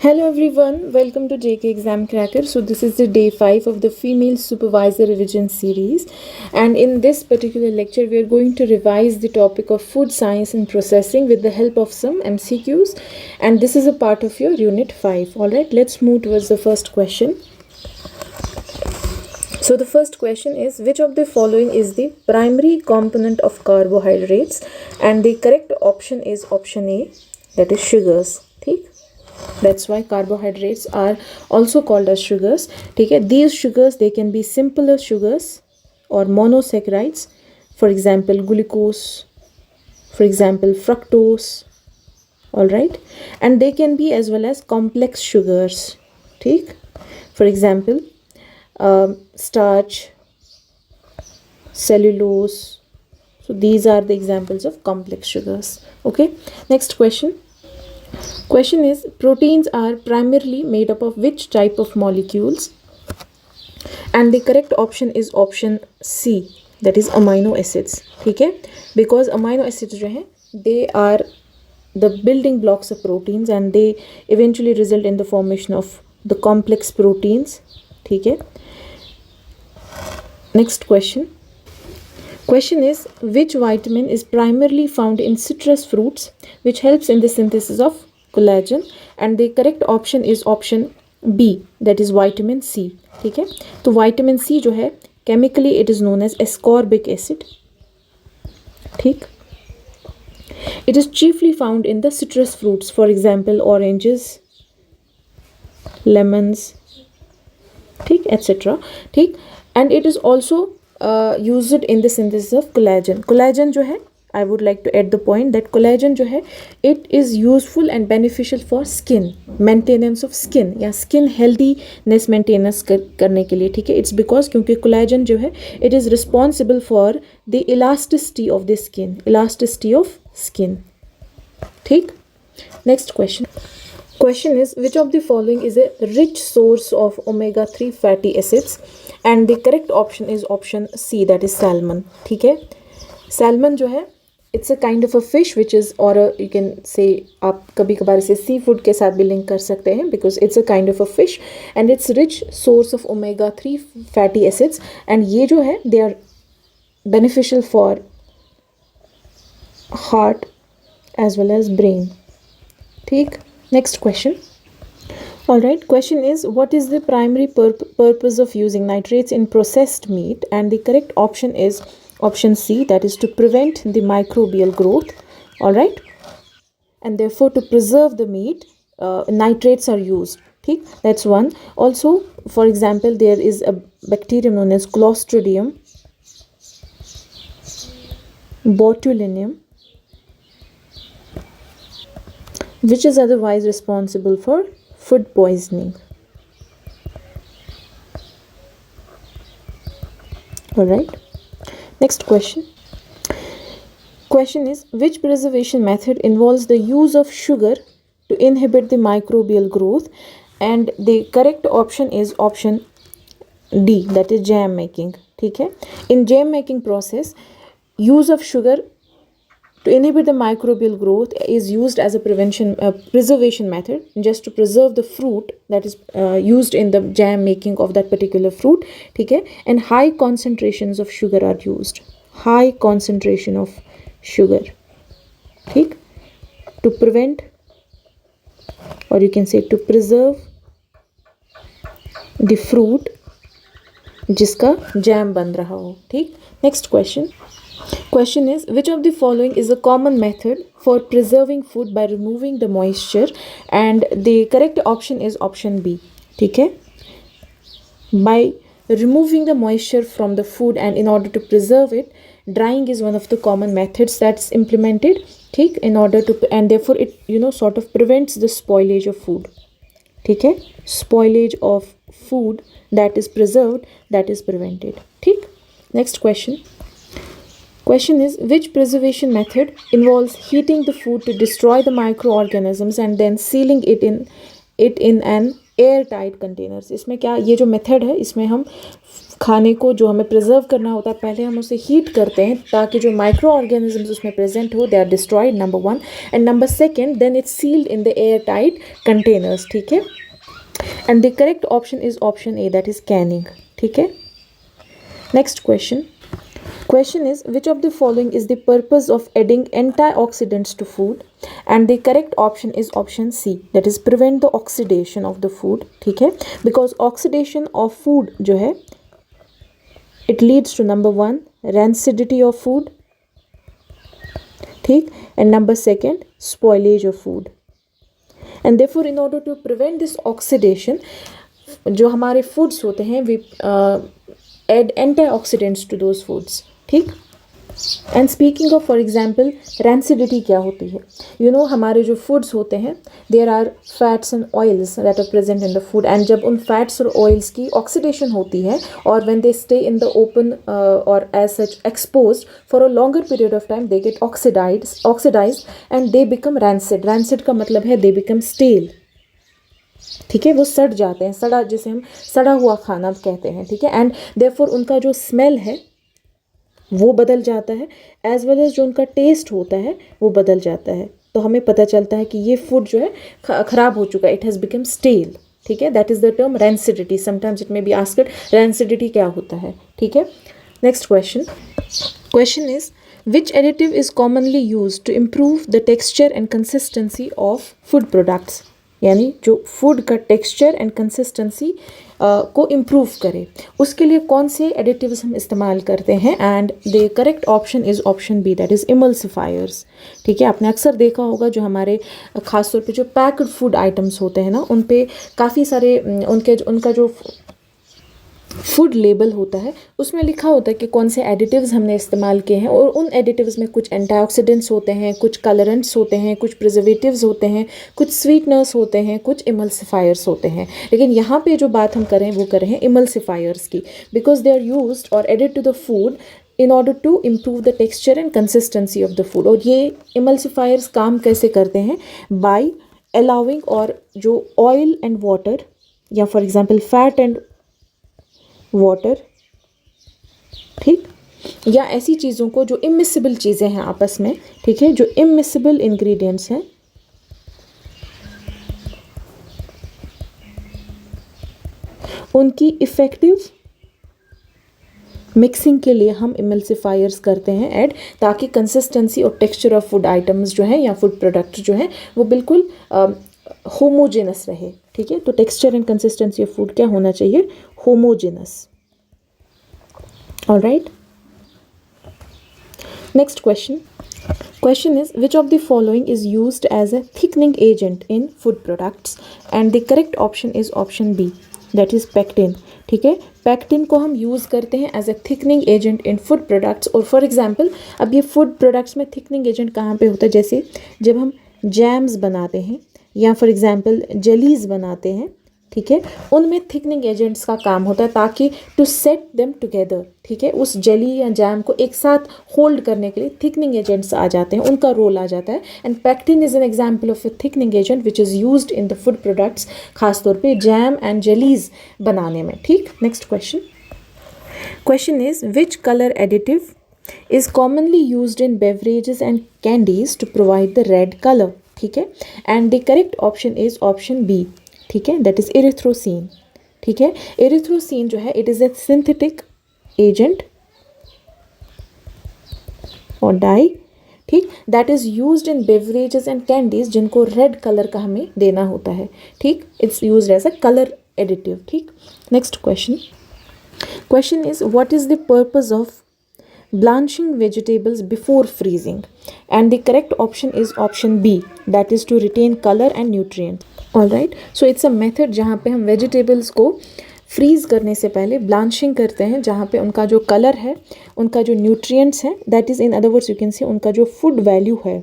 Hello everyone, welcome to JK Exam Cracker. So this is the day 5 of the female supervisor revision series, and in this particular lecture we are going to revise the topic of food science and processing with the help of some MCQs, and this is a part of your unit 5. Alright, let's move towards the first question. So the first question is, which of the following is the primary component of carbohydrates? And the correct option is option A, that is sugars. ठीक, that's why carbohydrates are also called as sugars. ठीक है, these sugars, they can be simpler sugars or monosaccharides, for example glucose, for example fructose. All right, and they can be as well as complex sugars. ठीक, for example starch, cellulose. So these are the examples of complex sugars. Okay, next question. Question is, proteins are primarily made up of which type of molecules? And the correct option is option C, that is amino acids. ठीक है, because amino acids जो हैं, they are the building blocks of proteins and they eventually result in the formation of the complex proteins. ठीक है. Next question. Question is, which vitamin is primarily found in citrus fruits which helps in the synthesis of collagen? And the correct option is option B, that is vitamin C. ठीक है, तो vitamin C जो है chemically it is known as ascorbic acid. ठीक, it is chiefly found in the citrus fruits, for example oranges, lemons, ठीक, etc. ठीक, and it is also used in the synthesis of collagen. Collagen जो है, I would like to add the point that collagen जो है, it is useful and beneficial for skin maintenance of skin या skin healthiness maintenance करने के लिए. ठीक है, it's because क्योंकि collagen जो है, it is responsible for the elasticity of the skin, elasticity of skin. ठीक, next question. Question is, which of the following is a rich source of omega-3 fatty acids? And the correct option is option C, that is salmon. ठीक है, salmon जो है, it's a kind of a fish which is, or a, you can say, आप कभी कभार इसे sea food के साथ भी लिंक कर सकते हैं, because it's a kind of a fish and it's rich source of omega-3 fatty acids, and ये जो है, they are beneficial for heart as well as brain. ठीक, next question. Alright, question is, what is the primary purpose of using nitrates in processed meat? And the correct option is option C, that is to prevent the microbial growth. Alright, and therefore to preserve the meat, nitrates are used. ठीक, that's one. Also, for example, there is a bacterium known as Clostridium botulinum, which is otherwise responsible for food poisoning. Alright, next question. Question is, which preservation method involves the use of sugar to inhibit the microbial growth? And the correct option is option D, that is jam making. ठीक है, in jam making process, use of sugar to inhibit the microbial growth is used as a preservation method, just to preserve the fruit that is used in the jam making of that particular fruit. ठीक है, and high concentrations of sugar are used. High concentration of sugar. ठीक, to prevent, or you can say to preserve the fruit जिसका jam बन रहा हो. ठीक, next question. Question is, which of the following is a common method for preserving food by removing the moisture? And the correct option is option B. ठीक है, by removing the moisture from the food, and in order to preserve it, drying is one of the common methods that's implemented. ठीक, in order to, and therefore it, you know, sort of prevents the spoilage of food. ठीक है, spoilage of food that is preserved, that is prevented. ठीक, next question. Question is, which preservation method involves heating the food to destroy the microorganisms and then sealing it in an airtight containers? इसमें क्या, ये जो method है, इसमें हम खाने को जो हमें प्रिजर्व करना होता है पहले हम उसे हीट करते हैं ताकि जो माइक्रो ऑर्गेनिजम्स उसमें प्रेजेंट हो they are destroyed, number 1, and number 2 then it's sealed in the air tight containers, ठीक है। And the correct option is option A, that is canning, ठीक है। Next question, question is which of the following is the purpose of adding antioxidants to food, and the correct option is option C, that is prevent the oxidation of the food, ठीक है, because oxidation of food जो है it leads to number 1 rancidity of food, ठीक, and number 2 spoilage of food, and therefore in order to prevent this oxidation जो हमारे foods होते हैं we add antioxidants to those foods, ठीक। And speaking of for example rancidity क्या होती है, you know हमारे जो फूड्स होते हैं there are fats and oils that are present in the food, and जब उन फैट्स और ऑयल्स की ऑक्सीडेशन होती है और when they stay in the open और as such exposed for a longer period of time they get oxidized and they become rancid. Rancid का मतलब है दे बिकम स्टेल, ठीक है, वो सड़ जाते हैं, सड़ा जिसे हम सड़ा हुआ खाना कहते हैं, ठीक है। एंड देयरफॉर उनका जो स्मेल है वो बदल जाता है, एज वेल एज जो उनका टेस्ट होता है वो बदल जाता है, तो हमें पता चलता है कि ये फूड जो है ख़राब हो चुका है, इट हैज़ बिकम स्टेल, ठीक है। That is the term rancidity, sometimes it may be asked rancidity क्या होता है, ठीक है। Next question is which additive is commonly used to improve the texture and consistency of food products, यानी जो food का टेक्सचर एंड कंसिस्टेंसी को improve करे उसके लिए कौन से एडिटिव्स हम इस्तेमाल करते हैं, and the correct option is option B, that is emulsifiers, ठीक है। आपने अक्सर देखा होगा जो हमारे ख़ासतौर पे जो पैक्ड फूड आइटम्स होते हैं ना उन पे काफ़ी सारे उनका जो फूड लेबल होता है उसमें लिखा होता है कि कौन से एडिटिव्स हमने इस्तेमाल किए हैं, और उन एडिटिव्स में कुछ एंटीऑक्सीडेंट्स होते हैं, कुछ कलरेंट्स होते हैं, कुछ प्रिजर्वेटिव्स होते हैं, कुछ स्वीटनर्स होते हैं, कुछ इमल्सिफायर्स होते हैं। लेकिन यहाँ पे जो बात हम करें वो करें इमल्सिफायर्स की, बिकॉज दे आर यूज्ड और added to the food in order to improve the texture and consistency of the food. और ये इमल्सिफायर्स काम कैसे करते हैं, बाय अलाउिंग और जो ऑयल एंड वाटर या for example fat and water, ठीक, या ऐसी चीज़ों को जो इमिसिबल चीज़ें हैं आपस में, ठीक है, जो इमिसिबल इंग्रेडिएंट्स हैं उनकी इफ़ेक्टिव मिक्सिंग के लिए हम इमल्सिफायर्स करते हैं ऐड, ताकि कंसिस्टेंसी और टेक्सचर ऑफ फूड आइटम्स जो हैं या फूड प्रोडक्ट जो हैं वो बिल्कुल होमोजेनस रहे, ठीक है। तो texture and consistency of food क्या होना चाहिए, homogeneous, alright. Next question is which of the following is used as a thickening agent in food products, and the correct option is option B, that is pectin, ठीक है। Pectin को हम use करते हैं as a thickening agent in food products. और for example अब ये food products में थिकनिंग एजेंट कहाँ पे होता है, जैसे जब हम जैम्स बनाते हैं या फॉर एग्जांपल जेलीज बनाते हैं, ठीक है, उनमें थिकनिंग एजेंट्स का काम होता है ताकि टू सेट देम टुगेदर, ठीक है, उस जेली या जैम को एक साथ होल्ड करने के लिए थिकनिंग एजेंट्स आ जाते हैं, उनका रोल आ जाता है। And pectin is an example of A thickening agent which is used in the food products, खासतौर पे जैम एंड जेलीज बनाने में, ठीक। Next question is which colour additive is commonly used in beverages and candies to provide the red color, ठीक है, and the correct option is option B, ठीक है, that is erythrocene, ठीक है। erythrocene जो है it is a synthetic agent और dye, ठीक, that is used in beverages and candies जिनको red color का हमें देना होता है, ठीक, it's used as a color additive, ठीक। next question is what is the purpose of blanching vegetables before freezing, and the correct option is option B, that is to retain color and nutrient, all right। so it's a method जहाँ पे हम vegetables को fridge करने से पहले blanching करते हैं, जहाँ पे उनका जो कलर है, उनका जो न्यूट्रिएंट्स है, that is in other words you can से उनका जो फूड वैल्यू है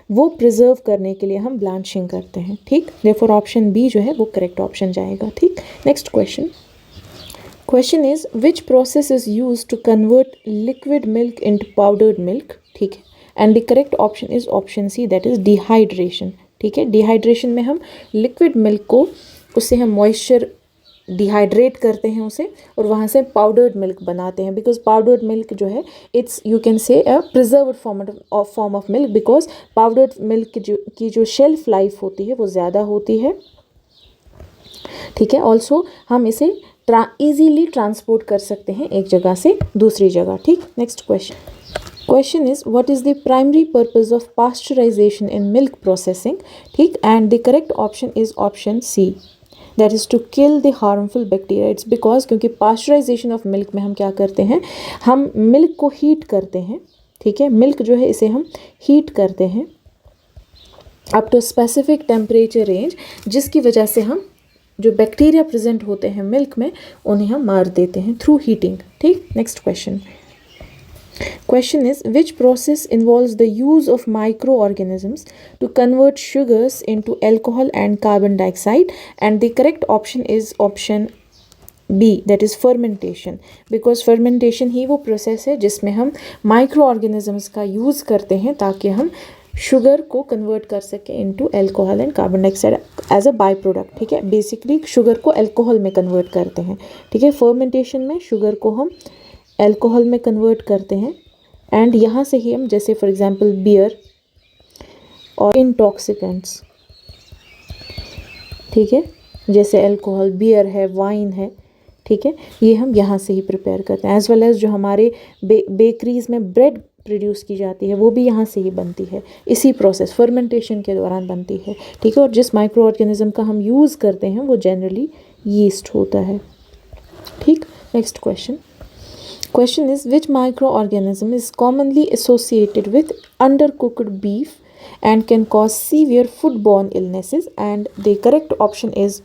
वो प्रिजर्व करने के लिए हम ब्लांचिंग करते हैं, ठीक। देयरफॉर ऑप्शन बी जो है वो करेक्ट ऑप्शन जाएगा, ठीक। Next question is which process is used to convert liquid milk into powdered milk, ठीक है, and the correct option is option C, that is dehydration, ठीक है। dehydration में हम liquid milk को उससे हम moisture डिहाइड्रेट करते हैं उसे और वहाँ से पाउडर्ड मिल्क बनाते हैं, बिकॉज पाउडर्ड मिल्क जो है इट्स यू कैन से अ preserved form of milk, because powdered milk की जो शेल्फ लाइफ होती है वो ज़्यादा होती है, ठीक है। ऑल्सो हम इसे ईजीली ट्रांसपोर्ट कर सकते हैं एक जगह से दूसरी जगह, ठीक। Next question is what is the primary purpose of pasteurization in milk processing, ठीक। And the correct option is option C, that is to kill the harmful bacteria. It's because क्योंकि पास्चराइजेशन ऑफ मिल्क में हम क्या करते हैं, हम milk को heat करते हैं, ठीक है। मिल्क जो है इसे हम हीट करते हैं up to specific temperature range, जिसकी वजह से हम जो बैक्टीरिया प्रेजेंट होते हैं मिल्क में उन्हें हम मार देते हैं थ्रू हीटिंग, ठीक। Next question is which process involves the use of microorganisms to convert sugars into alcohol and carbon dioxide, and the correct option is option B, that is fermentation, because fermentation ही वो process है जिसमें हम microorganisms का use करते हैं ताकि हम sugar को कन्वर्ट कर सके into alcohol and carbon dioxide as a by product, ठीक है। बेसिकली शुगर को अल्कोहल में कन्वर्ट करते हैं, ठीक है। फर्मेंटेशन में शुगर को हम अल्कोहल में कन्वर्ट करते हैं एंड यहाँ से ही हम जैसे फॉर एग्जांपल बियर और इंटॉक्सिकेंट्स, ठीक है, जैसे अल्कोहल, बियर है, वाइन है, ठीक है, ये हम यहाँ से ही प्रिपेयर करते हैं। एज वेल एज जो हमारे बेकरीज में ब्रेड प्रोड्यूस की जाती है वो भी यहाँ से ही बनती है, इसी प्रोसेस फर्मेंटेशन के दौरान बनती है, ठीक है। और जिस माइक्रो ऑर्गेनिज्म का हम यूज़ करते हैं वो जनरली यीस्ट होता है, ठीक। Next question is which micro organism is commonly associated with undercooked beef and can cause severe foodborne illnesses, and the correct option is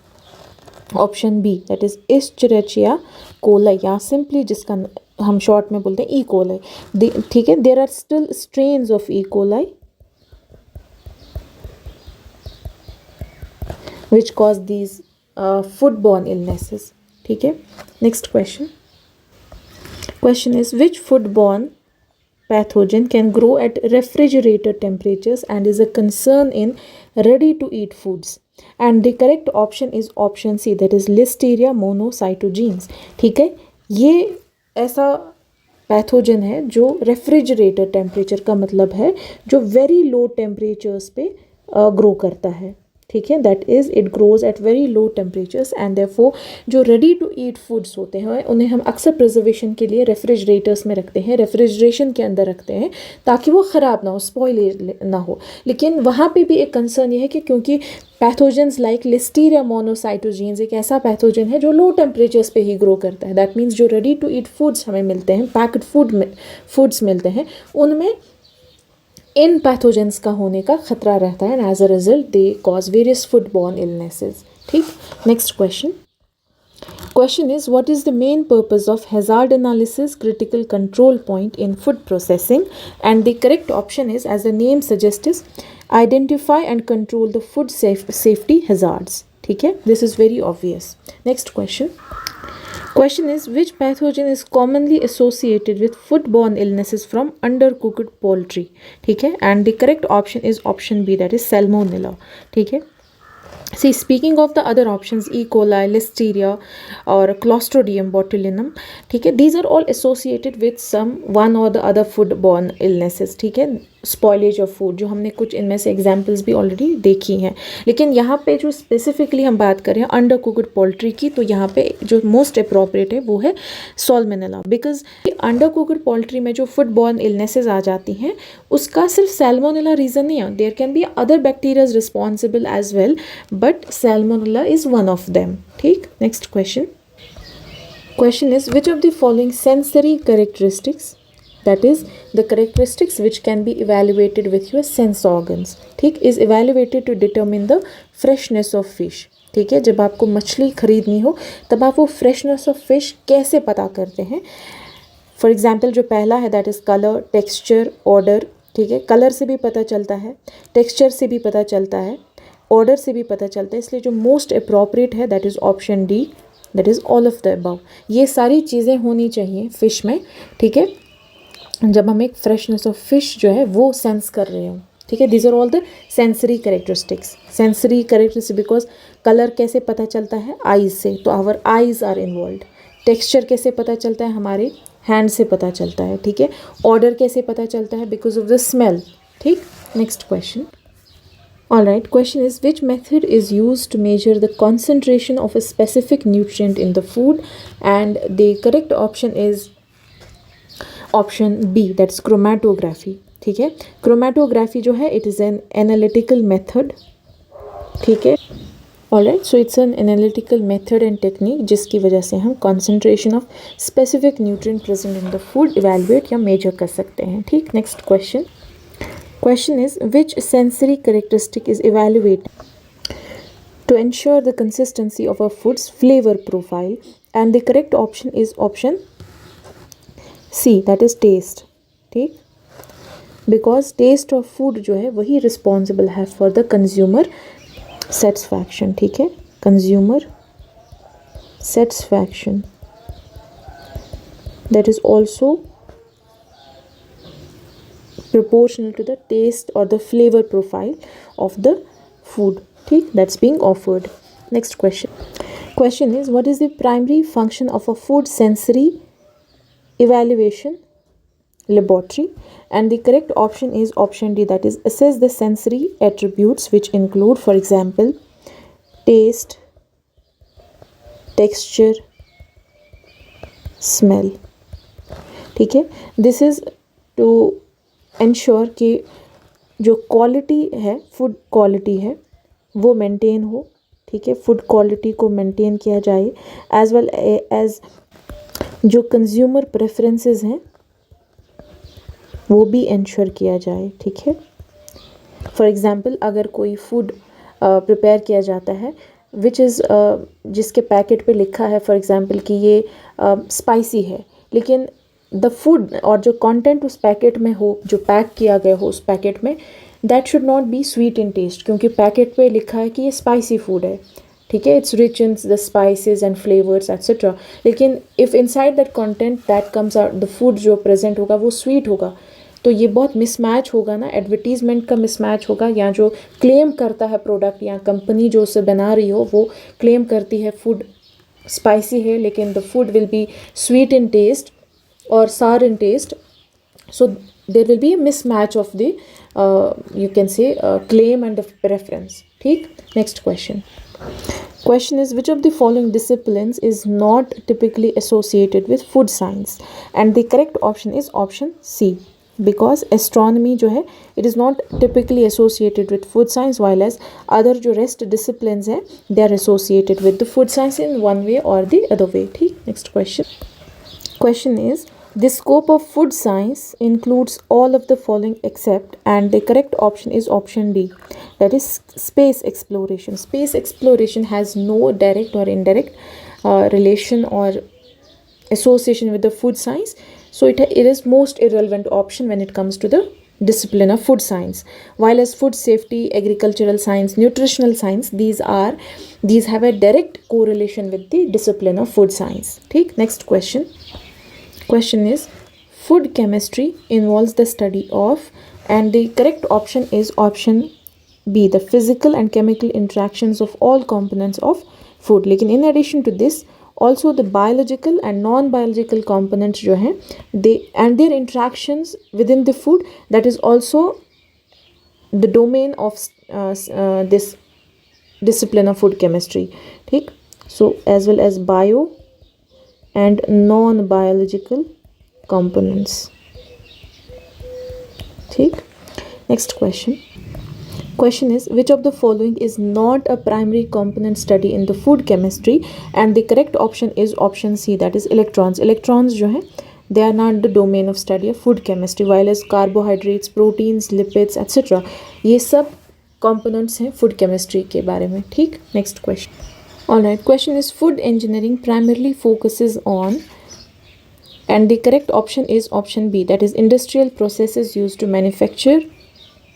option B, that is Escherichia coli, या simply जिसका हम short में बोलते हैं E. coli, ठीक है। there are still strains of E. coli which cause these foodborne illnesses, ठीक है। next question is which foodborne pathogen can grow at refrigerator temperatures and is a concern in ready to eat foods, and the correct option is option C, that is Listeria monocytogenes, ठीक है। ये ऐसा pathogen है जो refrigerator temperature का मतलब है जो वेरी लो टेम्परेचर्स पे ग्रो करता है, ठीक है। That is it grows at very low temperatures and therefore जो रेडी टू ईट फूड्स होते हैं उन्हें हम अक्सर प्रिजर्वेशन के लिए रेफ्रिजरेटर्स में रखते हैं, रेफ्रिजरेशन के अंदर रखते हैं ताकि वो ख़राब ना हो, स्पॉइल ना हो। लेकिन वहाँ पे भी एक कंसर्न ये है कि क्योंकि पैथोजेंस लाइक लिस्टीरिया मोनोसाइटोजीन्स एक ऐसा पैथोजन है जो लो टेम्परेचर्स पे ही ग्रो करता है। दैट मीन्स जो रेडी टू ईट फूड्स हमें मिलते हैं, पैक्ड फूड्स मिलते हैं, उनमें इन पैथोजेंस का होने का खतरा रहता है, and as a result they cause various foodborne illnesses, ठीक। Next question is what is the main purpose of hazard analysis critical control point in food processing, and the correct option is as the name suggests identify and control the food safety hazards, ठीक है। This is very obvious. Next question is which pathogen is commonly associated with foodborne illnesses from undercooked poultry, ठीक है, and the correct option is option B, that is salmonella, ठीक है। See, speaking of the other options, E. coli, Listeria or Clostridium botulinum, ठीक है, these are all associated with some one or the other foodborne illnesses, ठीक है। Spoilage of food जो हमने कुछ इनमें से एग्जांपल्स भी ऑलरेडी देखी हैं, लेकिन यहाँ पे जो स्पेसिफिकली हम बात करें अंडर कुक्ड पोल्ट्री की, तो यहाँ पे जो मोस्ट अप्रोप्रिएट है वो है सॉल्मोनेला, बिकॉज अंडर कुक्ड पोल्ट्री में जो फूडबॉर्न इलनेसेस आ जाती हैं उसका सिर्फ सैल्मोनेला रीज़न नहीं है, there can be other bacterias responsible as well, but salmonella is one of them, ठीक। Next question is which of the following sensory characteristics, that is the characteristics which can be evaluated with your sense organs, ठीक, is evaluated to determine the freshness of fish, ठीक है। जब आपको मछली खरीदनी हो तब आप वो फ्रेशनेस ऑफ फिश कैसे पता करते हैं। फॉर एग्जाम्पल जो पहला है that is colour, texture, order, ठीक है। कलर से भी पता चलता है, टेक्सचर से भी पता चलता है, ऑर्डर से भी पता चलता है, इसलिए जो मोस्ट अप्रोप्रिएट है that is option D, that is all of the above. ये सारी चीज़ें होनी चाहिए फ़िश में, ठीक है, जब हम एक फ्रेशनेस ऑफ फिश जो है वो सेंस कर रहे हो, ठीक है. These are all the sensory characteristics. Sensory characteristics because colour कैसे पता चलता है, आईज से, तो our eyes are involved. Texture कैसे पता चलता है, हमारे हैंड से पता चलता है. ठीक है. ऑर्डर कैसे पता चलता है, बिकॉज ऑफ द स्मेल. ठीक. Next question. Alright, question is which method is used to measure the concentration of a specific nutrient in the food, and the correct option is option B, that's chromatography. ठीक है. Chromatography जो है it is an analytical method. ठीक है. Alright, so it's an analytical method and technique जिसकी वजह से हम concentration of specific nutrient present in the food evaluate या measure कर सकते हैं. ठीक. Next question. Question is which sensory characteristic is evaluated to ensure the consistency of a food's flavor profile, and the correct option is option C, that is taste. ठीक. Because taste of food जो है वही responsible है for the consumer satisfaction. ठीक है. Consumer satisfaction, that is also proportional to the taste or the flavor profile of the food. ठीक, that's being offered. Next question. Question is what is the primary function of a food sensory evaluation laboratory, and the correct option is option D, that is assess the sensory attributes which include, for example, taste, texture, smell. ठीक है. This is to ensure कि जो quality है, food quality है, वो maintain हो. ठीक है. फूड क्वालिटी को मेंटेन किया जाए एज वेल एज जो कंज्यूमर प्रेफरेंसेस हैं वो भी इंश्योर किया जाए. ठीक है. फॉर एग्जांपल अगर कोई फूड प्रिपेयर किया जाता है विच इज़ जिसके पैकेट पे लिखा है फॉर एग्जांपल कि ये स्पाइसी है, लेकिन द फूड और जो कंटेंट उस पैकेट में हो, जो पैक किया गया हो उस पैकेट में, that should not be sweet in taste, क्योंकि पैकेट पे लिखा है कि ये स्पाइसी फूड है. ठीक है. It's rich in the spices and flavours etcetera. लेकिन if inside that content that comes out the food जो प्रेजेंट होगा वो स्वीट होगा, तो ये बहुत मिसमैच होगा ना. एडवर्टीजमेंट का मिसमैच होगा, या जो क्लेम करता है प्रोडक्ट या कंपनी जो उसे बना रही हो वो क्लेम करती है फूड स्पाइसी है, लेकिन the food will be sweet in taste or sour in taste, so there will be a mismatch of the you can say claim and the preference. ठीक. Next question. Question is which of the following disciplines is not typically associated with food science, and the correct option is option C, because astronomy जो है it is not typically associated with food science, while as other जो rest disciplines है they are associated with the food science in one way or the other way. ठीक. Next question. Question is the scope of food science includes all of the following except, and the correct option is option D, that is space exploration. Space exploration has no direct or indirect relation or association with the food science, so it is most irrelevant option when it comes to the discipline of food science. While as food safety, agricultural science, nutritional science, these have a direct correlation with the discipline of food science. ठीक. Next question. Question is food chemistry involves the study of, and the correct option is option B, the physical and chemical interactions of all components of food. लेकिन in addition to this also the biological and non-biological components जो हैं they and their interactions within the food, that is also the domain of this discipline of food chemistry. ठीक. So as well as bio and non-biological components. ठीक. Next question. Question is which of the following is not a primary component study in the food chemistry, and the correct option is option C, that is electrons. Electrons जो हैं they are not the domain of study of food chemistry, while as carbohydrates, proteins, lipids etc. ये सब components हैं food chemistry के बारे में. ठीक. Next question. Alright, question is food engineering primarily focuses on, and the correct option is option B, that is industrial processes used to manufacture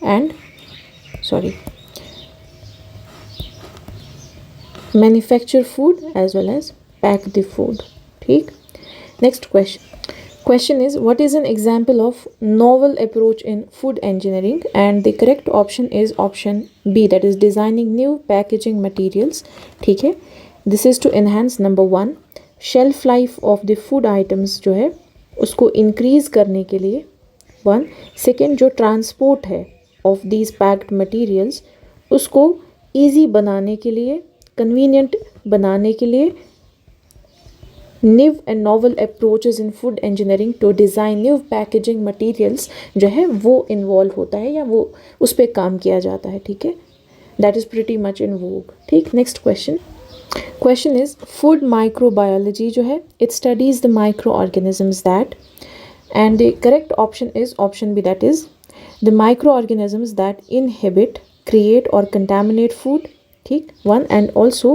and manufacture food as well as pack the food. ठीक. Next question. Question is, what is an example of novel approach in food engineering? And the correct option is option B, that is designing new packaging materials. ठीक है, this is to enhance number 1 shelf life of the food items जो है उसको increase करने के लिए 1. Second, जो transport है of these packed materials उसको easy बनाने के लिए, convenient बनाने के लिए new and novel approaches in food engineering to design new packaging materials जो है वो इन्वॉल्व होता है या वो उस पर काम किया जाता है. ठीक है, that is pretty much in vogue. ठीक, next question is food microbiology जो है it studies the micro organisms that, and the correct option is option B, that is the micro organisms that inhibit, create और contaminate food. ठीक, 1. And also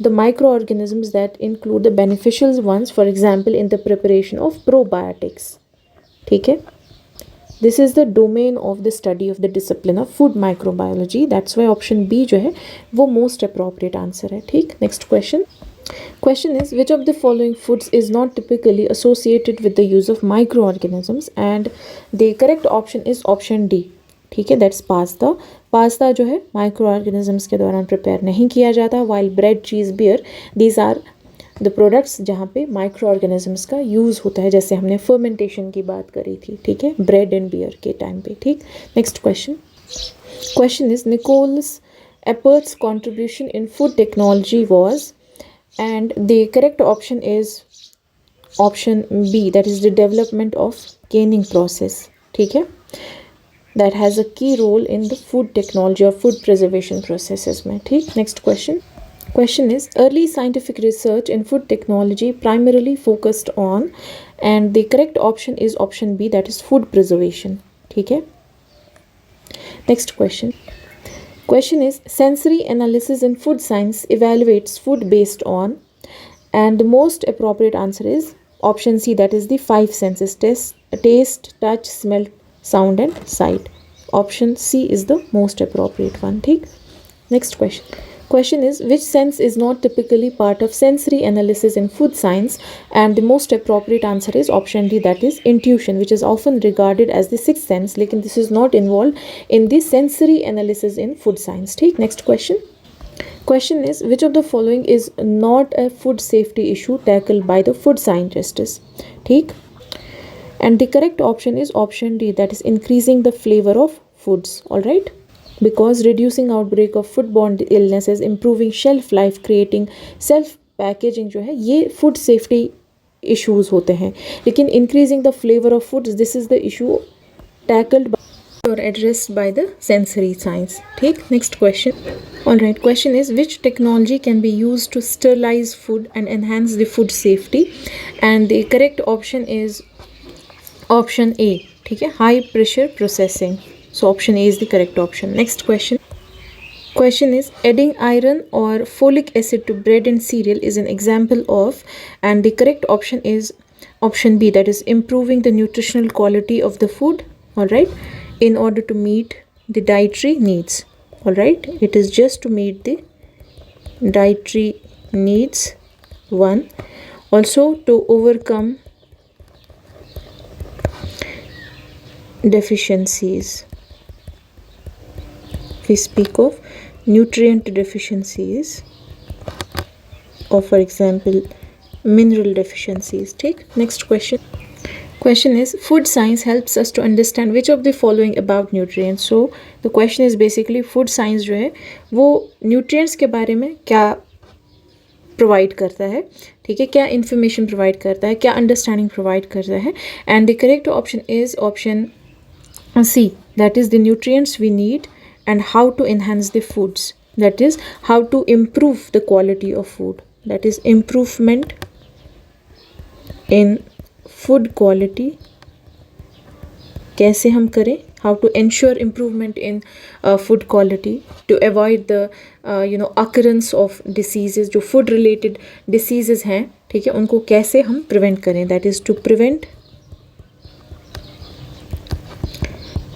the microorganisms that include the beneficial ones, for example in the preparation of probiotics. ठीक है, this is the domain of the study of the discipline of food microbiology. That's why option B जो है वो most appropriate answer है. ठीक, next question is, which of the following foods is not typically associated with the use of microorganisms? And the correct option is option D. ठीक है, that's pasta जो है micro organisms के दौरान prepare नहीं किया जाता, while bread, cheese, beer, these are the products जहाँ पे माइक्रो ऑर्गेनिजम्स का यूज़ होता है, जैसे हमने फर्मेंटेशन की बात करी थी. ठीक है, ब्रेड एंड बियर के टाइम पे. ठीक, next question is Nicolas Appert's contribution in food technology was, and the correct option is option B, that is the development of canning process. ठीक है, that has a key role in the food technology or food preservation processes में. ठीक, next question is, early scientific research in food technology primarily focused on, and the correct option is option B, that is food preservation. ठीक है, next question is, sensory analysis in food science evaluates food based on, and the most appropriate answer is option C, that is the 5 senses: taste, touch, smell, sound and sight. Option C is the most appropriate one. ठीक, next question is, which sense is not typically part of sensory analysis in food science? And the most appropriate answer is option D, that is intuition, which is often regarded as the sixth sense, लेकिन this is not involved in the sensory analysis in food science. ठीक, next question is, which of the following is not a food safety issue tackled by the food scientists? ठीक, and the correct option is option D, that is increasing the flavor of foods. All right, because reducing outbreak of foodborne illnesses, improving shelf life, creating self packaging जो है ये food safety issues होते हैं, लेकिन increasing the flavor of foods, this is the issue tackled by or addressed by the sensory science. ठीक, next question. All right, question is, which technology can be used to sterilize food and enhance the food safety? And the correct option is option A. ठीक है, high pressure processing. So option A is the correct option. Next question is, adding iron or folic acid to bread and cereal is an example of, and the correct option is option B, that is improving the nutritional quality of the food. All right, in order to meet the dietary needs. All right, it is just to meet the dietary needs. 1. Also to overcome deficiencies. We speak of nutrient deficiencies, or for example mineral deficiencies. ठीक, next question is, food science helps us to understand which of the following about nutrients. So the question is basically food science जो है वो nutrients के बारे में क्या provide करता है. ठीक है, क्या इन्फॉर्मेशन प्रोवाइड करता है, क्या अंडरस्टैंडिंग प्रोवाइड करता है. And the correct option is option C, that is the nutrients we need and how to enhance the foods, that is how to improve the quality of food, that is improvement in food quality कैसे हम करें, how to ensure improvement in food quality to avoid the occurrence of diseases, जो food related diseases हैं. ठीक है, उनको कैसे हम prevent करें, that is to prevent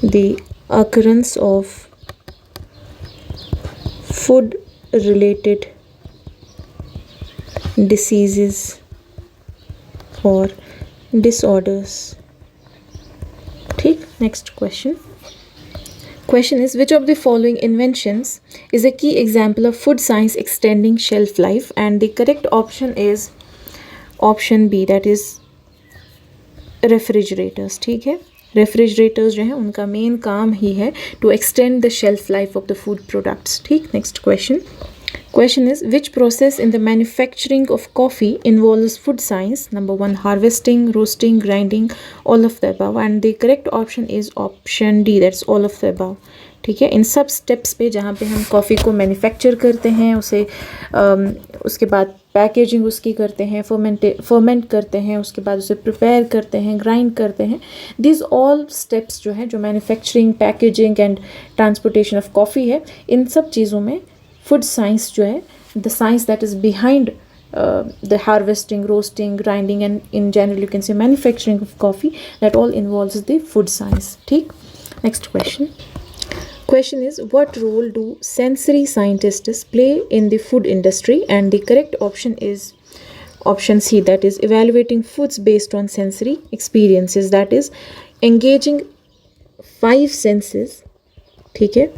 the occurrence of food related diseases or disorders. ठीक, next question. Question is, which of the following inventions is a key example of food science extending shelf life? And the correct option is option B, that is refrigerators. ठीक है, refrigerators जो है उनका main काम ही है to extend the shelf life of the food products. ठीक, next question. Question is, which process in the manufacturing of coffee involves food science? Number 1, harvesting, roasting, grinding, all of the above. And the correct option is option D, that's all of the above. ठीक है, इन सब steps पे जहाँ पे हम coffee को manufacture करते हैं, उसे उसके बाद पैकेजिंग उसकी करते हैं, फर्मेंट करते हैं, उसके बाद उसे प्रिपेयर करते हैं, ग्राइंड करते हैं. दिस ऑल स्टेप्स जो है, जो manufacturing, packaging and transportation of coffee है, इन सब चीज़ों में फूड साइंस जो है, the science that is behind the harvesting, roasting, grinding and in general you can say manufacturing of coffee, that all involves the food science. ठीक, next question. Question is, what role do sensory scientists play in the food industry? And the correct option is option C, that is evaluating foods based on sensory experiences, that is engaging 5 senses. ठीक है,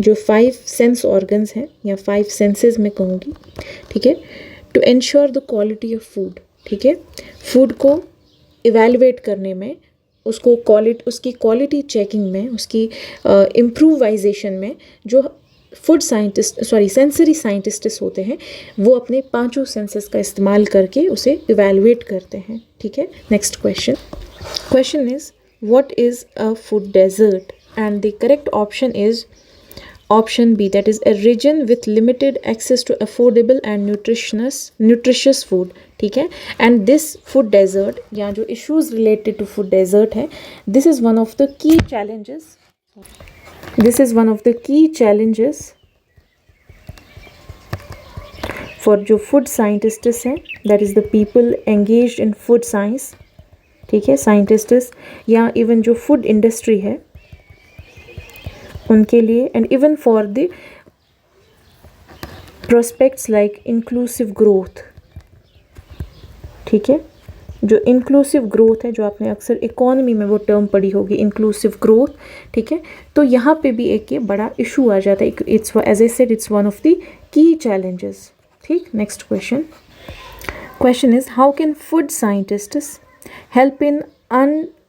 जो 5 sense organs हैं या 5 senses मैं कहूँगी. ठीक है, to ensure the quality of food. ठीक है, फूड को इवेलुएट करने में, उसको उसकी क्वालिटी चेकिंग में, उसकी इम्प्रूवाइजेशन में जो फूड साइंटिस्ट सेंसरी साइंटिस्ट्स होते हैं, वो अपने 5 सेंसेस का इस्तेमाल करके उसे इवेलुएट करते हैं. ठीक है, next question. Question is, what is a food desert? And the correct option is option B, that is a region with limited access to affordable and nutritious food. ठीक है, and this food desert या जो issues related to food desert है, this is one of the key challenges for जो food scientists हैं, that is the people engaged in food science. ठीक है, scientists या even जो food industry है उनके लिए, and even for the prospects like inclusive growth. ठीक है, जो इंक्लूसिव ग्रोथ है, जो आपने अक्सर इकोनॉमी में वो टर्म पढ़ी होगी, इंक्लूसिव ग्रोथ. ठीक है, तो यहाँ पे भी एक ये बड़ा इशू आ जाता है. It's as I said, it's one of the key challenges. ठीक, next question. Question is, how can food scientists help in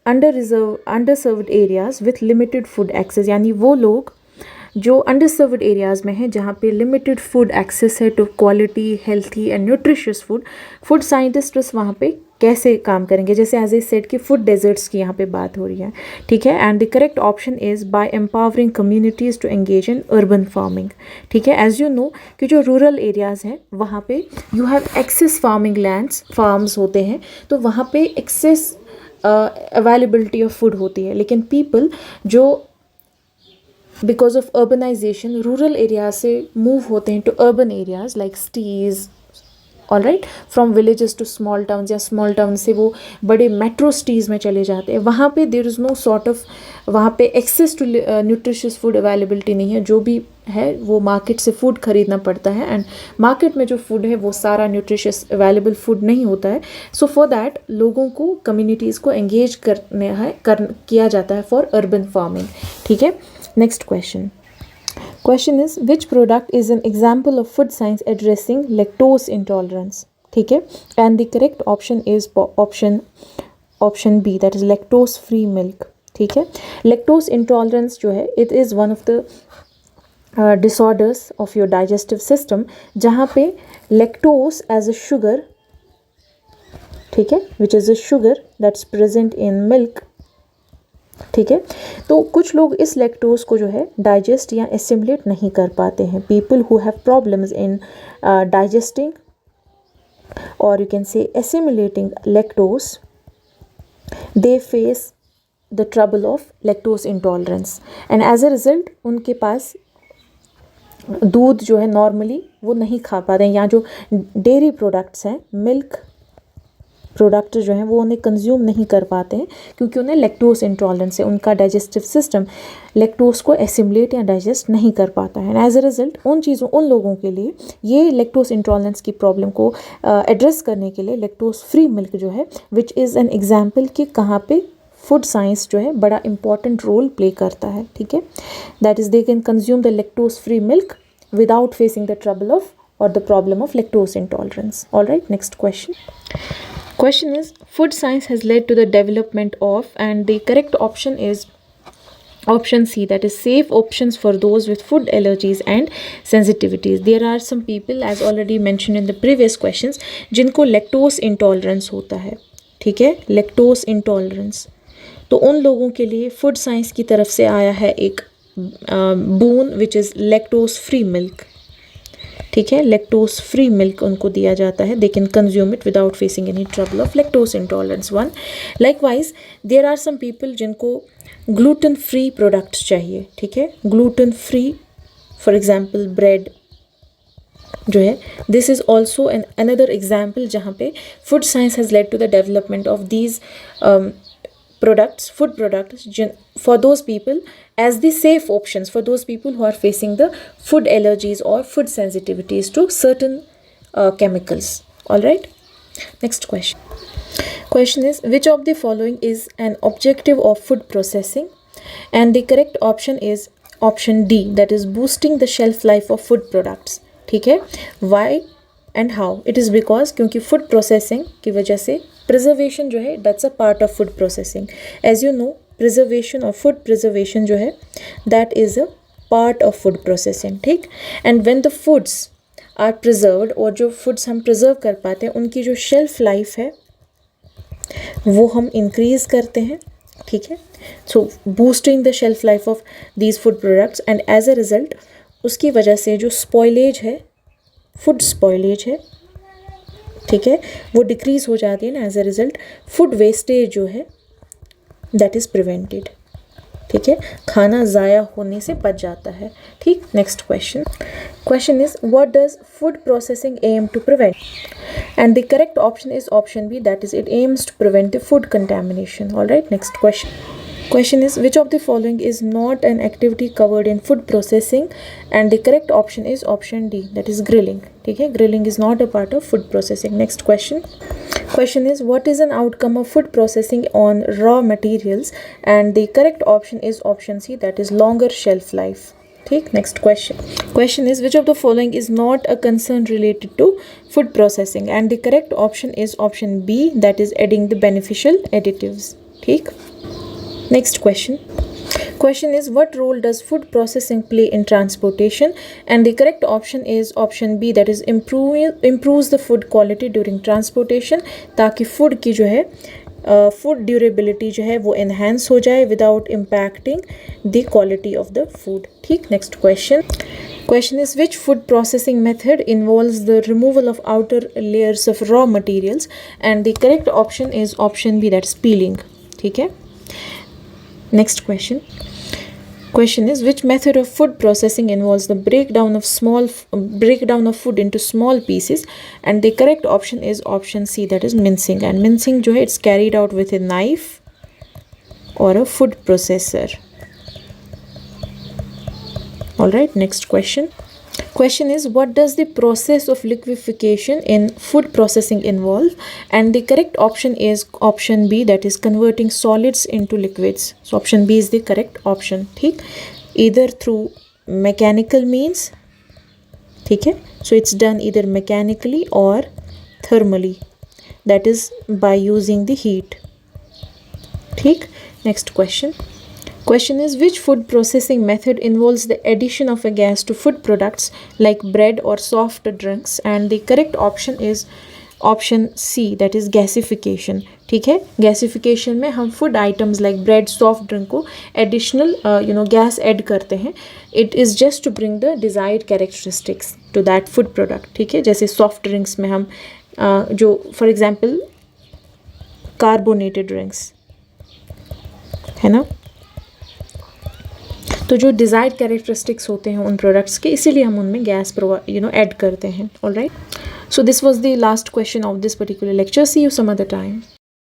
underserved areas with limited food access? यानी वो लोग जो अंडरसर्व्ड एरियाज़ में हैं, जहाँ पे लिमिटेड फूड एक्सेस है to quality, healthy and nutritious food scientists वहाँ पे कैसे काम करेंगे? जैसे एज ए सेड कि फूड डेजर्ट्स की यहाँ पे बात हो रही है. ठीक है, and the correct option is by empowering communities to engage in urban farming. ठीक है, एज यू नो कि जो रूरल एरियाज़ हैं वहाँ पे you have access farming lands, farms होते हैं, तो वहाँ पे एक्सेस अवेलेबिलिटी ऑफ फूड होती है. लेकिन पीपल जो because of urbanization rural area से मूव होते हैं to urban areas like cities, all right, from villages to small towns, या स्मॉल टाउन से वो बड़े मेट्रो सिटीज़ में चले जाते हैं. वहाँ पे there is no sort of, वहाँ पे access to nutritious food availability नहीं है. जो भी है वो मार्केट से फूड खरीदना पड़ता है, एंड मार्केट में जो फूड है वो सारा न्यूट्रिशियस अवेलेबल फूड नहीं होता है. सो फॉर दैट लोगों को, कम्युनिटीज़ को एंगेज किया जाता है फॉर अर्बन फार्मिंग. ठीक है, next question. Question is, which product is an example of food science addressing lactose intolerance? ठीक है, and the correct option is option B, that is lactose free milk. ठीक है, lactose intolerance जो है, it is one of the disorders of your digestive system, जहाँ पे lactose as a sugar, ठीक है, which is a sugar that's present in milk. ठीक है, तो कुछ लोग इस लैक्टोज को जो है डाइजेस्ट या एसिमुलेट नहीं कर पाते हैं. People who have problems in digesting और you can say assimilating lactose, they face the trouble of lactose intolerance, and as a result उनके पास दूध जो है नॉर्मली वो नहीं खा पाते हैं, या जो डेयरी प्रोडक्ट्स हैं, मिल्क प्रोडक्ट जो हैं वो उन्हें कंज्यूम नहीं कर पाते हैं क्योंकि उन्हें लैक्टोज इंटॉलरेंस है, उनका डाइजेस्टिव सिस्टम लैक्टोज को एसिमुलेट या डाइजेस्ट नहीं कर पाता है। एज अ रिजल्ट उन लोगों के लिए ये लैक्टोज इंटॉलरेंस की प्रॉब्लम को एड्रेस करने के लिए लैक्टोज फ्री मिल्क जो है, विच इज़ एन एग्जाम्पल कि कहाँ पे फूड साइंस जो है बड़ा इंपॉर्टेंट रोल प्ले करता है। ठीक है, that is they can consume the lactose free milk without facing the trouble of or the problem of lactose intolerance. All right, next question. Question is, food science has led to the development of, and the correct option is option C, that is safe options for those with food allergies and sensitivities. There are some people, as already mentioned in the previous questions, जिनको lactose intolerance होता है। ठीक है, lactose intolerance, तो उन लोगों के लिए फूड साइंस की तरफ से आया है एक boon which is lactose free milk. ठीक है, लैक्टोज फ्री मिल्क उनको दिया जाता है, they can consume it without facing any trouble of lactose intolerance. One, likewise there are some people जिनको ग्लूटेन फ्री प्रोडक्ट्स चाहिए। ठीक है, gluten free, for example bread जो है, this is also an another example जहाँ पे food science has led to the development of these products, food products for those people as the safe options for those people who are facing the food allergies or food sensitivities to certain chemicals. All right, next question is, which of the following is an objective of food processing? And the correct option is option D, that is boosting the shelf life of food products. ठीक है, why and how? It is because क्योंकि food processing की वजह से preservation जो है, that's a part of food processing. As you know, preservation और food preservation जो है that is a part of food processing. ठीक, and when the foods are preserved, और जो फूड्स हम प्रिजर्व कर पाते हैं उनकी जो शेल्फ लाइफ है वो हम इंक्रीज़ करते हैं। ठीक है, so boosting the shelf life of these food products, and as a result उसकी वजह से जो स्पॉइलेज है, फूड स्पॉइलेज है, ठीक है, वो डिक्रीज़ हो जाती है ना। As a result food wastage जो है दैट इज़ प्रिवेंटेड। ठीक है, खाना ज़ाया होने से बच जाता है। ठीक, next question is, what does food processing aim to prevent? And the correct option is option B, that is it aims to prevent the food contamination. All right, next question is, which of the following is not an activity covered in food processing? And the correct option is option D, that is grilling. ठीक है, grilling is not a part of food processing. Next question is, what is an outcome of food processing on raw materials? And the correct option is option C, that is longer shelf life. ठीक, next question is, which of the following is not a concern related to food processing? And the correct option is option B, that is adding the beneficial additives. ठीक, next question is, what role does food processing play in transportation? And the correct option is option B, that is improves the food quality during transportation, ताकि food की जो है food durability जो है वो enhance हो जाए without impacting the quality of the food. ठीक, next question is, which food processing method involves the removal of outer layers of raw materials? And the correct option is option B, that's peeling. ठीक है, next question is, which method of food processing involves the breakdown of food into small pieces? And the correct option is option C, that is mincing. And mincing जो है, it's carried out with a knife or a food processor. All right, next question is, what does the process of liquefaction in food processing involve? And the correct option is option B, that is converting solids into liquids. So option B is the correct option. ठीक, either through mechanical means, ठीक है, so it's done either mechanically or thermally, that is by using the heat. ठीक, next question is, which food processing method involves the addition of a gas to food products like bread or soft drinks? And the correct option is option C, that is gasification. ठीक है, gasification में हम food items like bread, soft drink को additional gas add करते हैं. It is just to bring the desired characteristics to that food product. ठीक है, जैसे soft drinks में हम जो for example carbonated drinks है ना, तो जो डिज़ायर्ड कैरेक्टरिस्टिक्स होते हैं उन प्रोडक्ट्स के, इसीलिए हम उनमें गैस ऐड करते हैं. All right, So this was the last question of this particular lecture. See you some other time.